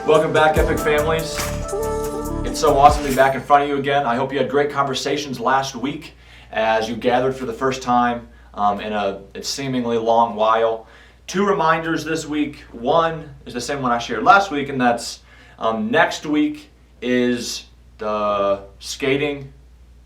Welcome back, Epic Families. It's so awesome to be back in front of you again. I hope you had great conversations last week as you gathered for the first time in a seemingly long while. Two reminders this week. One is the same one I shared last week, and that's next week is the skating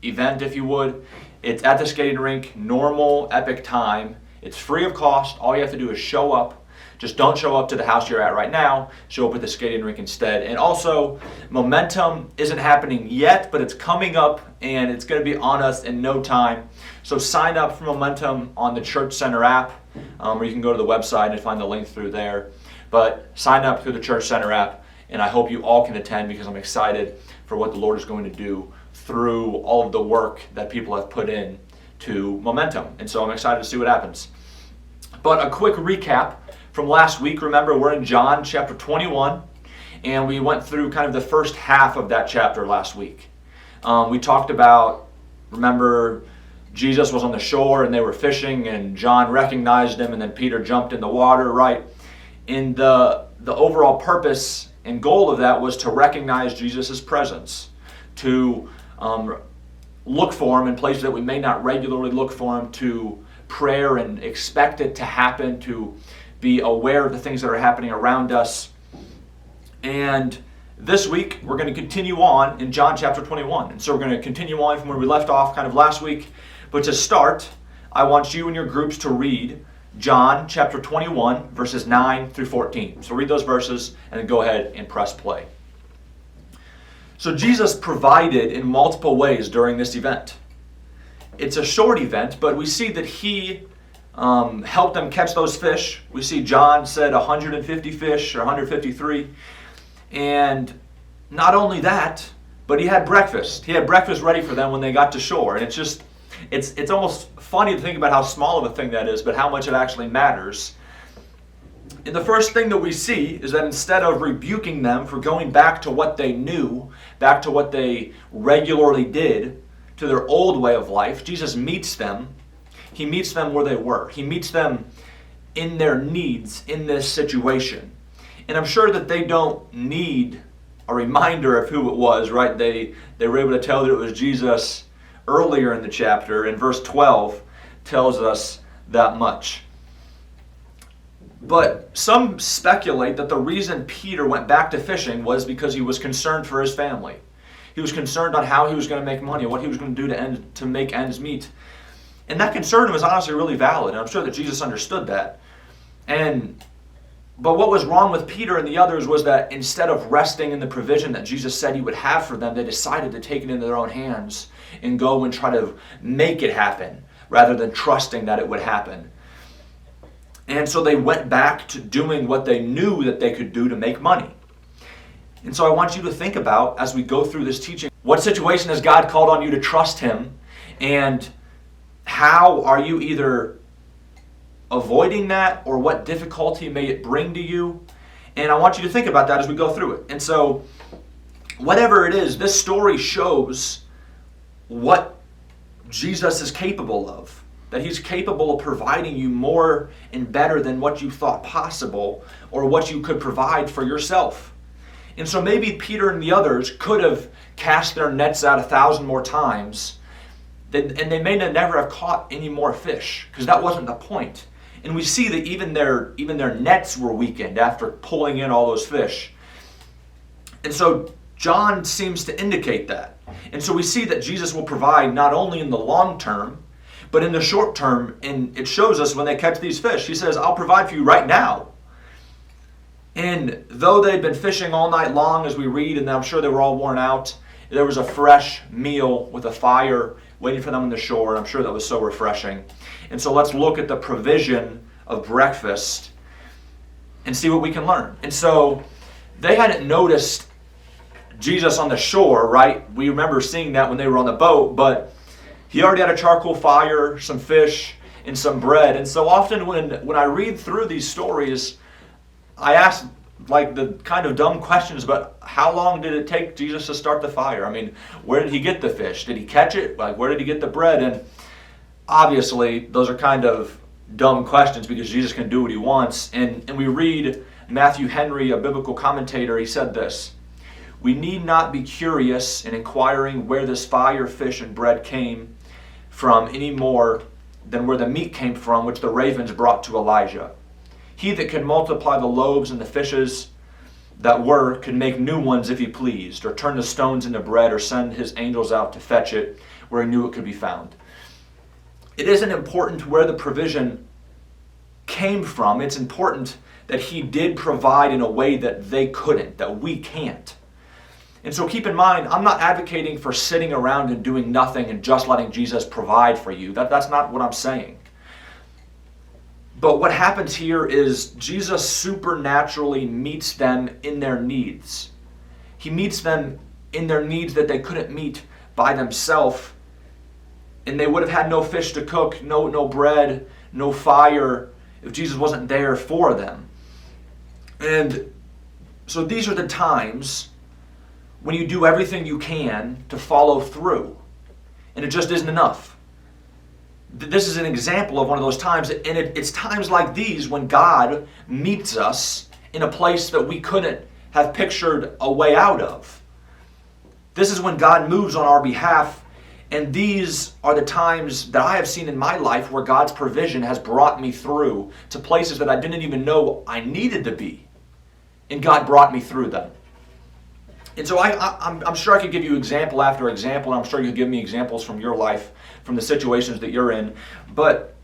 event, if you would. It's at the skating rink, normal Epic time. It's free of cost. All you have to do is show up. Just don't show up to the house you're at right now. Show up at the skating rink instead. And also, Momentum isn't happening yet, but it's coming up, and it's going to be on us in no time. So sign up for Momentum on the Church Center app, or you can go to the website and find the link through there. But sign up through the Church Center app, and I hope you all can attend because I'm excited for what the Lord is going to do through all of the work that people have put in to Momentum. And so I'm excited to see what happens. But a quick recap from last week. Remember, we're in John chapter 21, and we went through kind of the first half of that chapter last week. We talked about, remember, Jesus was on the shore and they were fishing, and John recognized him, and then Peter jumped in the water, right? And the overall purpose and goal of that was to recognize Jesus' presence, to look for him in places that we may not regularly look for him, to prayer and expect it to happen, to be aware of the things that are happening around us. And this week, we're going to continue on in John chapter 21. And so we're going to continue on from where we left off kind of last week. But to start, I want you and your groups to read John chapter 21, verses 9 through 14. So read those verses and then go ahead and press play. So Jesus provided in multiple ways during this event. It's a short event, but we see that he helped them catch those fish. We see John said 150 fish or 153. And not only that, but he had breakfast. He had breakfast ready for them when they got to shore. And it's almost funny to think about how small of a thing that is, but how much it actually matters. And the first thing that we see is that instead of rebuking them for going back to what they knew, back to what they regularly did, to their old way of life, Jesus meets them. He meets them where they were. He meets them in their needs in this situation. And I'm sure that they don't need a reminder of who it was, right? They were able to tell that it was Jesus earlier in the chapter, and verse 12 tells us that much. But some speculate that the reason Peter went back to fishing was because he was concerned for his family. He was concerned on how he was going to make money, what he was going to do to make ends meet. And that concern was honestly really valid, and I'm sure that Jesus understood that. But what was wrong with Peter and the others was that instead of resting in the provision that Jesus said he would have for them, they decided to take it into their own hands and go and try to make it happen rather than trusting that it would happen. And so they went back to doing what they knew that they could do to make money. And so I want you to think about, as we go through this teaching, what situation has God called on you to trust him, and how are you either avoiding that, or what difficulty may it bring to you? And I want you to think about that as we go through it. And so, whatever it is, this story shows what Jesus is capable of. That he's capable of providing you more and better than what you thought possible, or what you could provide for yourself. And so maybe Peter and the others could have cast their nets out 1,000 more times, and they may never have caught any more fish, because that wasn't the point. And we see that even their nets were weakened after pulling in all those fish. And so John seems to indicate that. And so we see that Jesus will provide not only in the long term, but in the short term. And it shows us when they catch these fish, he says, I'll provide for you right now. And though they'd been fishing all night long, as we read, and I'm sure they were all worn out, there was a fresh meal with a fire waiting for them on the shore. I'm sure that was so refreshing. And so let's look at the provision of breakfast and see what we can learn. And so they hadn't noticed Jesus on the shore, right? We remember seeing that when they were on the boat, but he already had a charcoal fire, some fish, and some bread. And so often when I read through these stories, I ask like the kind of dumb questions about how long did it take Jesus to start the fire? I mean, where did he get the fish? Did he catch it? Like, where did he get the bread? And obviously, those are kind of dumb questions because Jesus can do what he wants. And we read Matthew Henry, a biblical commentator, he said this: "We need not be curious in inquiring where this fire, fish, and bread came from any more than where the meat came from which the ravens brought to Elijah. He that could multiply the loaves and the fishes that were could make new ones if he pleased, or turn the stones into bread, or send his angels out to fetch it where he knew it could be found." It isn't important where the provision came from. It's important that he did provide in a way that they couldn't, that we can't. And so keep in mind, I'm not advocating for sitting around and doing nothing and just letting Jesus provide for you. That's not what I'm saying. But what happens here is Jesus supernaturally meets them in their needs. He meets them in their needs that they couldn't meet by themselves. And they would have had no fish to cook, no bread, no fire, if Jesus wasn't there for them. And so these are the times when you do everything you can to follow through, and it just isn't enough. This is an example of one of those times, and it's times like these when God meets us in a place that we couldn't have pictured a way out of. This is when God moves on our behalf, and these are the times that I have seen in my life where God's provision has brought me through to places that I didn't even know I needed to be, and God brought me through them. And so I'm sure I could give you example after example, and I'm sure you'll give me examples from your life, from the situations that you're in. But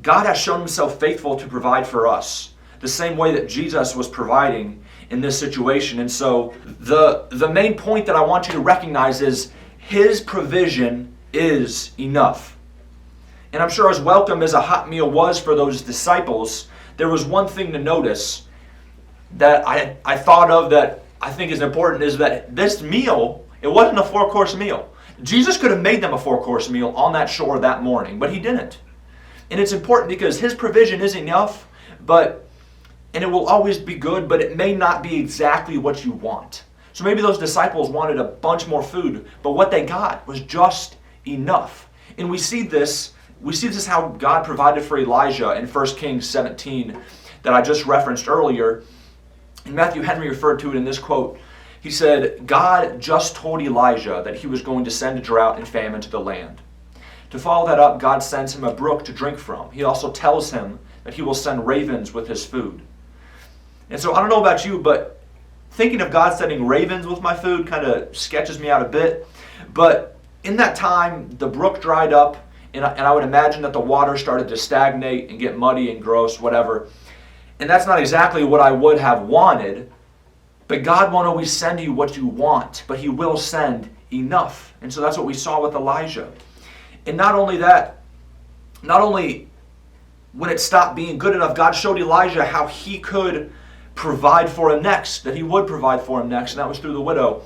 God has shown himself faithful to provide for us, the same way that Jesus was providing in this situation. And so the main point that I want you to recognize is his provision is enough. And I'm sure as welcome as a hot meal was for those disciples, there was one thing to notice that I thought of that I think is important, is that this meal, it wasn't a 4-course meal. Jesus could have made them a 4-course meal on that shore that morning, but he didn't. And it's important because his provision is enough, and it will always be good, but it may not be exactly what you want. So maybe those disciples wanted a bunch more food, but what they got was just enough. And we see this how God provided for Elijah in 1 Kings 17 that I just referenced earlier. And Matthew Henry referred to it in this quote. He said, "God just told Elijah that he was going to send a drought and famine to the land. To follow that up, God sends him a brook to drink from. He also tells him that he will send ravens with his food." And so I don't know about you, but thinking of God sending ravens with my food kind of sketches me out a bit. But in that time, the brook dried up, and I would imagine that the water started to stagnate and get muddy and gross, whatever. And that's not exactly what I would have wanted, but God won't always send you what you want, but he will send enough. And so that's what we saw with Elijah. And not only when it stopped being good enough, God showed Elijah how he could provide for him next, that he would provide for him next, and that was through the widow.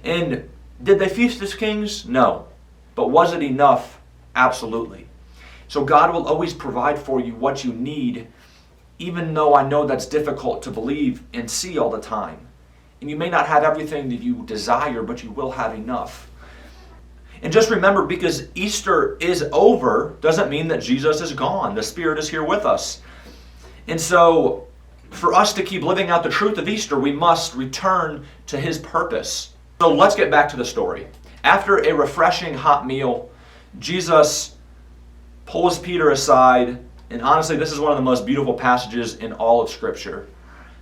And did they feast as kings? No. But was it enough? Absolutely. So God will always provide for you what you need, even though I know that's difficult to believe and see all the time. And you may not have everything that you desire, but you will have enough. And just remember, because Easter is over, doesn't mean that Jesus is gone. The Spirit is here with us. And so, for us to keep living out the truth of Easter, we must return to his purpose. So let's get back to the story. After a refreshing hot meal, Jesus pulls Peter aside. And honestly, this is one of the most beautiful passages in all of Scripture.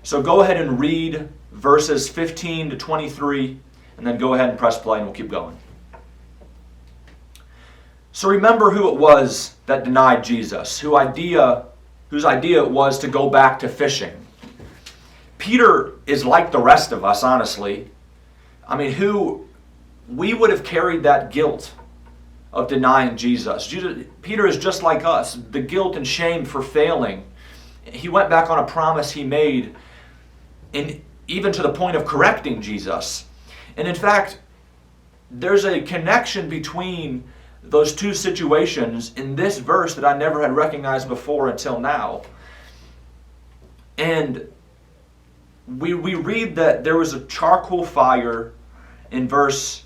So go ahead and read verses 15 to 23, and then go ahead and press play, and we'll keep going. So remember who it was that denied Jesus, whose idea it was to go back to fishing. Peter is like the rest of us, honestly. I mean, we would have carried that guilt of denying Jesus. Peter is just like us, the guilt and shame for failing. He went back on a promise he made, and even to the point of correcting Jesus. And in fact, there's a connection between those two situations in this verse that I never had recognized before until now. And we read that there was a charcoal fire in verse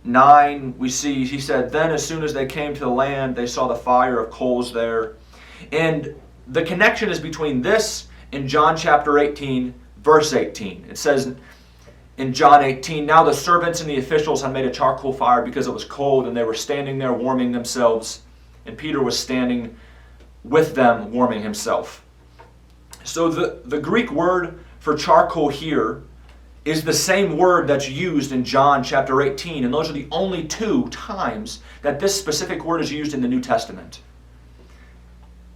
9. We see, he said, "Then as soon as they came to the land, they saw the fire of coals there." And the connection is between this in John chapter 18, verse 18. It says in John 18, "Now the servants and the officials had made a charcoal fire because it was cold, and they were standing there warming themselves. And Peter was standing with them warming himself." So the Greek word for charcoal here is the same word that's used in John chapter 18. And those are the only two times that this specific word is used in the New Testament.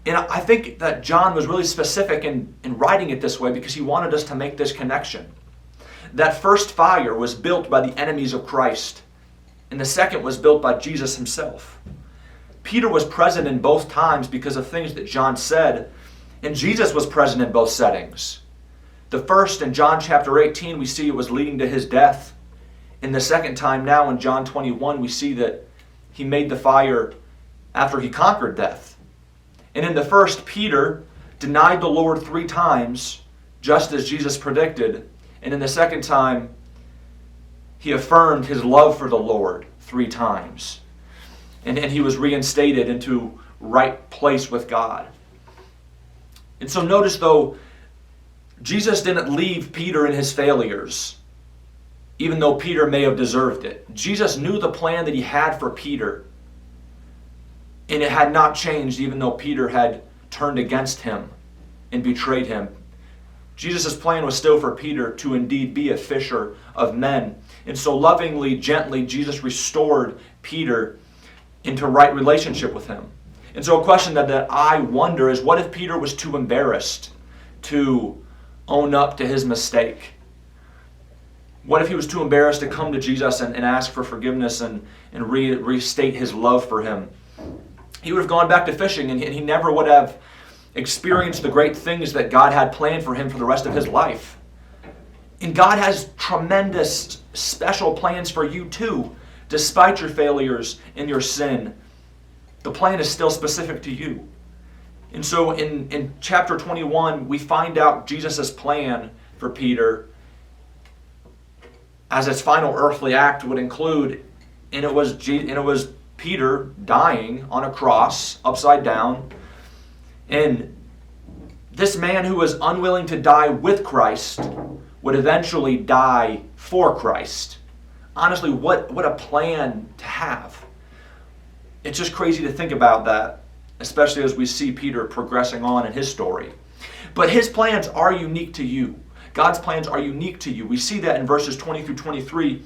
And I think that John was really specific in writing it this way because he wanted us to make this connection. That first fire was built by the enemies of Christ, and the second was built by Jesus himself. Peter was present in both times because of things that John said, and Jesus was present in both settings. The first, in John chapter 18, we see it was leading to his death. In the second time now, in John 21, we see that he made the fire after he conquered death. And in the first, Peter denied the Lord 3 times, just as Jesus predicted. And in the second time, he affirmed his love for the Lord 3 times. And he was reinstated into right place with God. And so notice, though, Jesus didn't leave Peter in his failures, even though Peter may have deserved it. Jesus knew the plan that he had for Peter, and it had not changed even though Peter had turned against him and betrayed him. Jesus' plan was still for Peter to indeed be a fisher of men. And so lovingly, gently, Jesus restored Peter into right relationship with him. And so a question that I wonder is, what if Peter was too embarrassed to own up to his mistake? What if he was too embarrassed to come to Jesus and ask for forgiveness and restate his love for him? He would have gone back to fishing, and he never would have experienced the great things that God had planned for him for the rest of his life. And God has tremendous special plans for you too. Despite your failures and your sin, the plan is still specific to you. And so in chapter 21, we find out Jesus' plan for Peter as its final earthly act would include, and it was Peter dying on a cross, upside down. And this man who was unwilling to die with Christ would eventually die for Christ. Honestly, what a plan to have. It's just crazy to think about that, especially as we see Peter progressing on in his story. But his plans are unique to you. God's plans are unique to you. We see that in verses 20 through 23.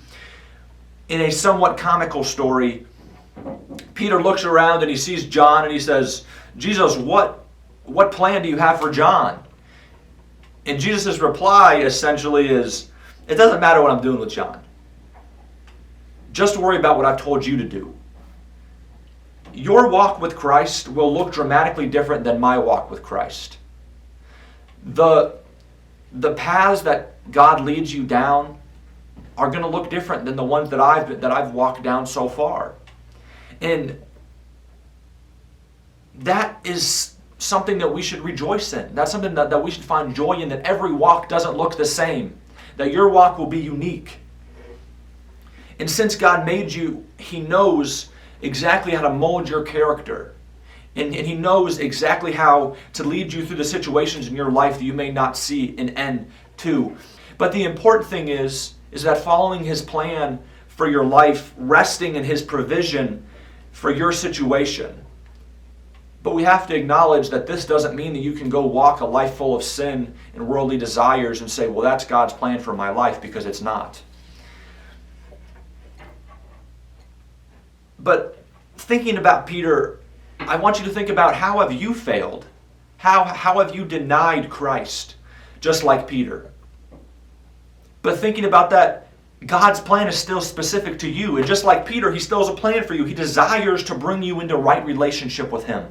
In a somewhat comical story, Peter looks around and he sees John and he says, "Jesus, what plan do you have for John?" And Jesus' reply essentially is, "It doesn't matter what I'm doing with John. Just worry about what I've told you to do." Your walk with Christ will look dramatically different than my walk with Christ. The paths that God leads you down are going to look different than the ones that I've walked down so far. And that is something that we should rejoice in. That's something that we should find joy in, that every walk doesn't look the same, that your walk will be unique. And since God made you, He knows exactly how to mold your character. And He knows exactly how to lead you through the situations in your life that you may not see an end to. But the important thing is that following His plan for your life, resting in His provision for your situation. But we have to acknowledge that this doesn't mean that you can go walk a life full of sin and worldly desires and say, well, that's God's plan for my life, because it's not. But thinking about Peter, I want you to think about, how have you failed? How have you denied Christ, just like Peter? But thinking about that, God's plan is still specific to you. And just like Peter, He still has a plan for you. He desires to bring you into right relationship with Him,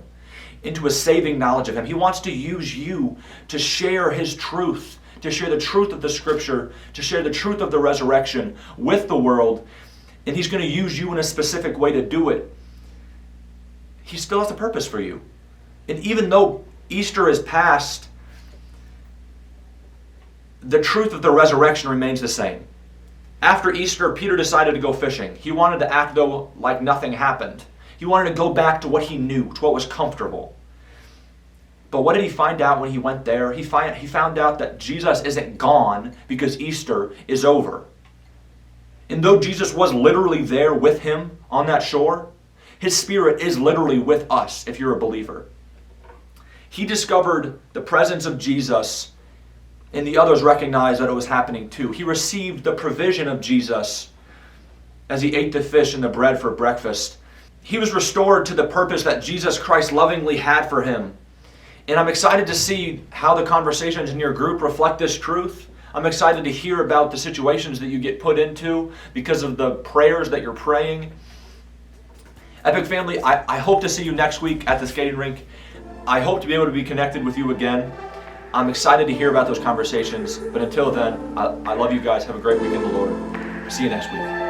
into a saving knowledge of Him. He wants to use you to share His truth, to share the truth of the Scripture, to share the truth of the resurrection with the world. And He's going to use you in a specific way to do it. He still has a purpose for you. And even though Easter is past, the truth of the resurrection remains the same. After Easter, Peter decided to go fishing. He wanted to act though like nothing happened. He wanted to go back to what he knew, to what was comfortable. But what did he find out when he went there? He found out that Jesus isn't gone because Easter is over. And though Jesus was literally there with him on that shore, his Spirit is literally with us if you're a believer. He discovered the presence of Jesus, and the others recognized that it was happening too. He received the provision of Jesus as he ate the fish and the bread for breakfast. He was restored to the purpose that Jesus Christ lovingly had for him. And I'm excited to see how the conversations in your group reflect this truth. I'm excited to hear about the situations that you get put into because of the prayers that you're praying. Epic family, I hope to see you next week at the skating rink. I hope to be able to be connected with you again. I'm excited to hear about those conversations. But until then, I love you guys. Have a great week in the Lord. See you next week.